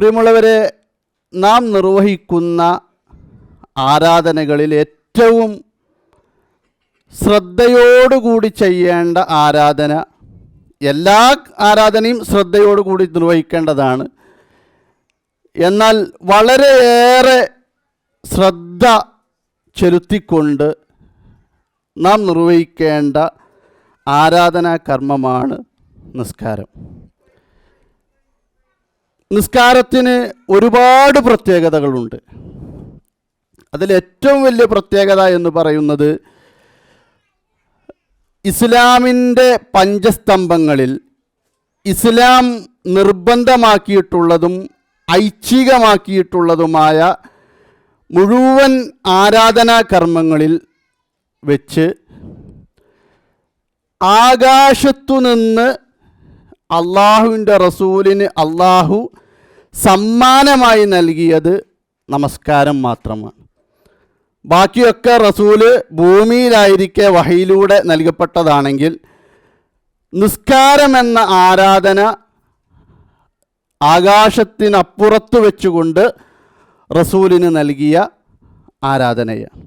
പ്രിയമുള്ളവരെ, നാം നിർവഹിക്കുന്ന ആരാധനകളിൽ ഏറ്റവും ശ്രദ്ധയോടുകൂടി ചെയ്യേണ്ട ആരാധന, എല്ലാ ആരാധനയും ശ്രദ്ധയോടുകൂടി നിർവഹിക്കേണ്ടതാണ്. എന്നാൽ വളരെയേറെ ശ്രദ്ധ ചെലുത്തിക്കൊണ്ട് നാം നിർവഹിക്കേണ്ട ആരാധനാ കർമ്മമാണ് നിസ്കാരം. നിസ്കാരത്തിന് ഒരുപാട് പ്രത്യേകതകളുണ്ട്. അതിലേറ്റവും വലിയ പ്രത്യേകത എന്ന് പറയുന്നത് ഇസ്ലാമിൻ്റെ പഞ്ചസ്തംഭങ്ങളിൽ ഇസ്ലാം നിർബന്ധമാക്കിയിട്ടുള്ളതും ഐച്ഛികമാക്കിയിട്ടുള്ളതുമായ മുഴുവൻ ആരാധനാ കർമ്മങ്ങളിൽ വെച്ച് ആകാശത്തുനിന്ന് അള്ളാഹുവിൻ്റെ റസൂലിന് അള്ളാഹു സമ്മാനമായി നൽകിയത് നമസ്കാരം മാത്രമാണ്. ബാക്കിയൊക്കെ റസൂല് ഭൂമിയിലായിരിക്കെ വഹയിലൂടെ നൽകപ്പെട്ടതാണെങ്കിൽ, നിസ്കാരം എന്ന ആരാധന ആകാശത്തിനപ്പുറത്ത് വെച്ചുകൊണ്ട് റസൂലിന് നൽകിയ ആരാധനയാണ്.